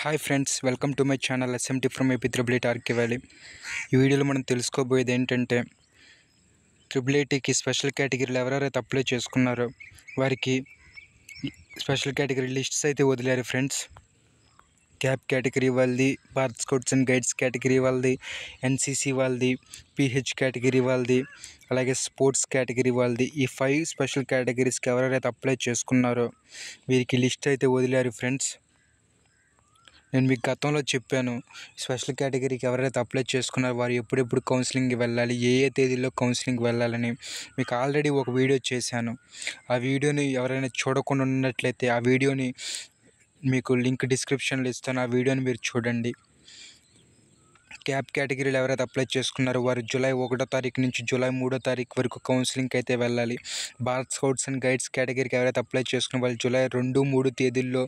Hi friends, welcome to my channel SMT from AP triple IT RK valley. ఈ వీడియోలో మనం తెలుసుకోబోయేది ఏంటంటే triple ఐటీకి స్పెషల్ కేటగిరీలు ఎవరెవరైతే అప్లై చేసుకున్నారో వారికి స్పెషల్ కేటగిరీ లిస్ట్స్ అయితే వదిలేరు ఫ్రెండ్స్. క్యాప్ కేటగిరీ వాళ్ళది, Bharat scouts and guides category వాళ్ళది, ఎన్సీసీ వాళ్ళది, పీహెచ్ కేటగిరీ వాళ్ళది, అలాగే స్పోర్ట్స్ కేటగిరీ వాళ్ళది. ఈ 5 స్పెషల్ కేటగిరీస్కి ఎవరెవరైతే అప్లై చేసుకున్నారో వీరికి లిస్ట్ అయితే వదిలేరు ఫ్రెండ్స్. నేను మీకు గతంలో చెప్పాను, స్పెషల్ కేటగిరీకి ఎవరైతే అప్లై చేసుకున్నారో వారు ఎప్పుడెప్పుడు కౌన్సిలింగ్కి వెళ్ళాలి, ఏ తేదీల్లో కౌన్సిలింగ్కి వెళ్ళాలని మీకు ఆల్రెడీ ఒక వీడియో చేశాను. ఆ వీడియోని ఎవరైనా చూడకుండా ఉన్నట్లయితే ఆ వీడియోని మీకు లింక్ డిస్క్రిప్షన్లో ఇస్తాను, ఆ వీడియోని మీరు చూడండి. క్యాప్ కేటగిరీలో ఎవరైతే అప్లై చేసుకున్నారో వారు జూలై 1వ తారీఖు నుంచి జూలై 3వ తారీఖు వరకు కౌన్సిలింగ్కి అయితే వెళ్ళాలి. భారత్ స్కౌట్స్ అండ్ గైడ్స్ కేటగిరీకి ఎవరైతే అప్లై చేసుకున్న వాళ్ళు జూలై 2, 3 తేదీల్లో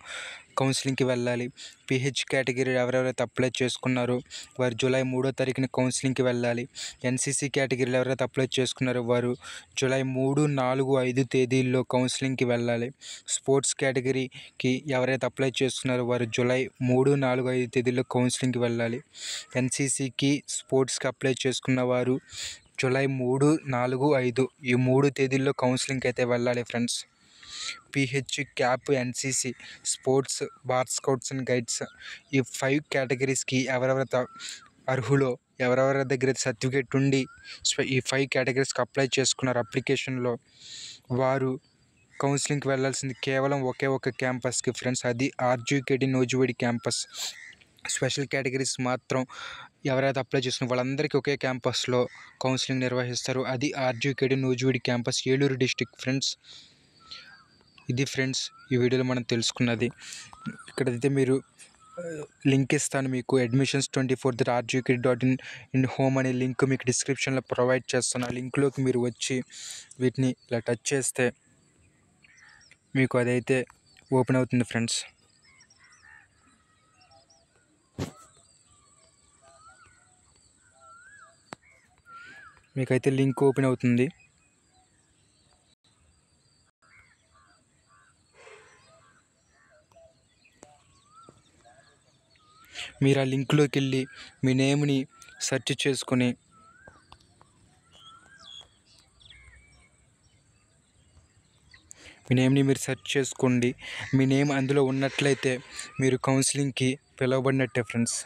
కౌన్సిలింగ్కి వెళ్ళాలి. పీహెచ్ కేటగిరీ ఎవరెవరైతే అప్లై చేసుకున్నారో వారు జూలై 3వ తారీఖున కౌన్సిలింగ్కి వెళ్ళాలి. ఎన్సీసీ కేటగిరీలో ఎవరైతే అప్లై చేసుకున్నారో వారు జూలై 3, 4, 5 తేదీల్లో కౌన్సిలింగ్కి వెళ్ళాలి. స్పోర్ట్స్ కేటగిరీకి ఎవరైతే అప్లై చేసుకున్నారో వారు జూలై 3, 4, 5 తేదీల్లో కౌన్సిలింగ్కి వెళ్ళాలి. ఎన్సీసీకి స్పోర్ట్స్కి అప్లై చేసుకున్న వారు జూలై 3, 4, 5 ఈ 3 తేదీల్లో కౌన్సిలింగ్కి అయితే వెళ్ళాలి friends. PH, cap, NCC, sports, Bharat scouts and guides ఈ 5 కేటగిరీస్కి ఎవరెవరైతే అర్హులో, ఎవరెవరి దగ్గర సర్టిఫికేట్ ఉండి ఈ 5 కేటగిరీస్కి అప్లై చేసుకున్నారు అప్లికేషన్లో, వారు కౌన్సిలింగ్కి వెళ్ళాల్సింది కేవలం ఒకే ఒక క్యాంపస్కి ఫ్రెండ్స్. అది RGKT Nuzvid campus. Special categories మాత్రం ఎవరైతే అప్లై చేసుకున్న వాళ్ళందరికీ ఒకే క్యాంపస్లో కౌన్సిలింగ్ నిర్వహిస్తారు. అది RGKT Nuzvid campus, Eluru district friends. ఇది ఫ్రెండ్స్ ఈ వీడియోలో మనం తెలుసుకున్నది. ఇక్కడైతే మీరు లింక్ ఇస్తాను మీకు, admissions24.rgk.in హోమ్ అనే లింక్ మీకు డిస్క్రిప్షన్లో ప్రొవైడ్ చేస్తాను. ఆ లింక్లోకి మీరు వచ్చి వీటిని ఇలా టచ్ చేస్తే మీకు అదైతే ఓపెన్ అవుతుంది ఫ్రెండ్స్. మీకైతే లింక్ ఓపెన్ అవుతుంది. మీరు ఆ లింక్లోకి వెళ్ళి మీ నేమ్ని సెర్చ్ చేసుకొని మీరు సెర్చ్ చేసుకోండి. మీ నేమ్ అందులో ఉన్నట్లయితే మీరు కౌన్సిలింగ్కి పిలువబడినట్టే ఫ్రెండ్స్.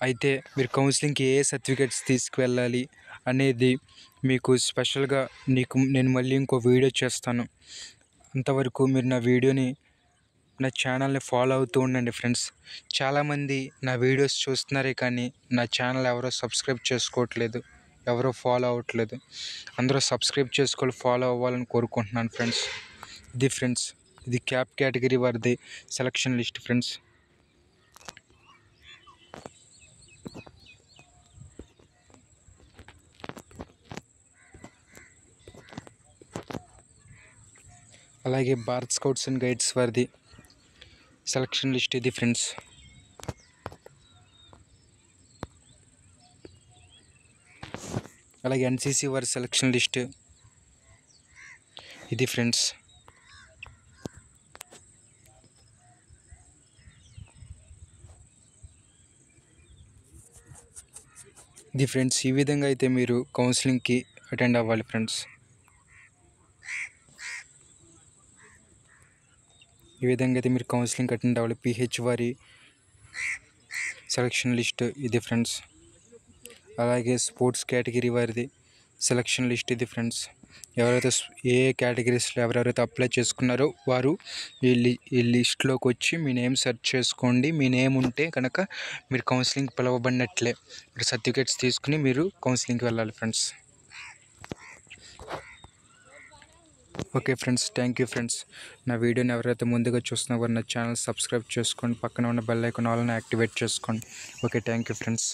అయితే మీరు కౌన్సిలింగ్కి ఏ సర్టిఫికేట్స్ తీసుకువెళ్ళాలి అనేది మీకు స్పెషల్గా నేను మళ్ళీ ఇంకో వీడియో చేస్తాను. అంతవరకు మీరు నా ఛానల్ని ఫాలో అవుతూ ఉండండి ఫ్రెండ్స్. చాలామంది నా వీడియోస్ చూస్తున్నారే కానీ నా ఛానల్ ఎవరో సబ్స్క్రైబ్ చేసుకోవట్లేదు, ఎవరో ఫాలో అవ్వట్లేదు. అందరూ సబ్స్క్రైబ్ చేసుకోవాలి, ఫాలో అవ్వాలని కోరుకుంటున్నాను ఫ్రెండ్స్. ఇది ఫ్రెండ్స్, ఇది క్యాప్ కేటగిరీ వారిది సెలక్షన్ లిస్ట్ ఫ్రెండ్స్. అలాగే భారత్ స్కౌట్స్ అండ్ గైడ్స్ వారిది సెలక్షన్ లిస్ట్ ఇది ఫ్రెండ్స్. అలాగే ఎన్సీసీ వారి సెలక్షన్ లిస్ట్ ఇది ఫ్రెండ్స్. ఇది ఫ్రెండ్స్, ఈ విధంగా అయితే మీరు కౌన్సిలింగ్కి అటెండ్ అవ్వాలి ఫ్రెండ్స్. ఈ విధంగా అయితే మీరు కౌన్సిలింగ్కి అటెండ్ అవ్వాలి. పీహెచ్ వారి సెలక్షన్ లిస్ట్ ఇది ఫ్రెండ్స్. అలాగే స్పోర్ట్స్ కేటగిరీ వారిది సెలక్షన్ లిస్ట్ ఇది ఫ్రెండ్స్. ఎవరైతే ఏ కేటగిరీస్లో ఎవరెవరైతే అప్లై చేసుకున్నారో వారు ఈ లిస్ట్లోకి వచ్చి మీ నేమ్ సెర్చ్ చేసుకోండి. మీ నేమ్ ఉంటే కనుక మీరు కౌన్సిలింగ్ పిలవబడినట్లే. మీరు సర్టిఫికేట్స్ తీసుకుని మీరు కౌన్సిలింగ్కి వెళ్ళాలి friends. Okay friends, thank you friends. నా వీడియోని ఎవరైతే ముందుగా చూస్తున్నారో నా ఛానల్ సబ్స్క్రైబ్ చేసుకోండి, పక్కన ఉన్న బెల్ ఐకాన్ ఆల్ని యాక్టివేట్ చేసుకోండి. Okay, thank you friends.